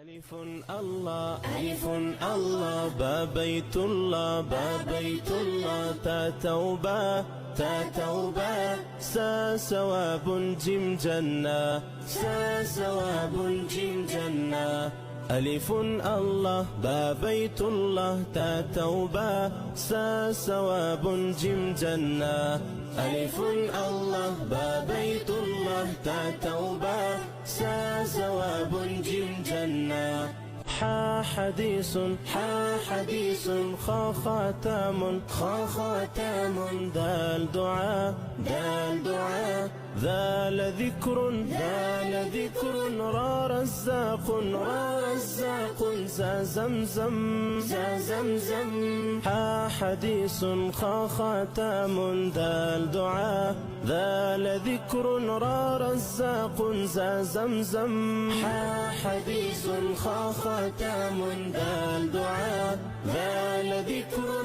ألف الله ألف الله با بيت الله با بيت الله تا توبة تا توبة سا سواب جيم جنة سا سواب جيم جنة ألف الله با بيت الله تا توبة سا سواب جيم جنة ألف الله با بيت الله تا توبة سا سواب جيم جنة حا حديث خا خاتم دال دعاء ذال ذكر را رزاق زا زمزم حا حديث خا خاتم دال دعاء ذال ذكر را رزاق زا زمزم حا حديث خا خاتم دال دعاء ذال ذكر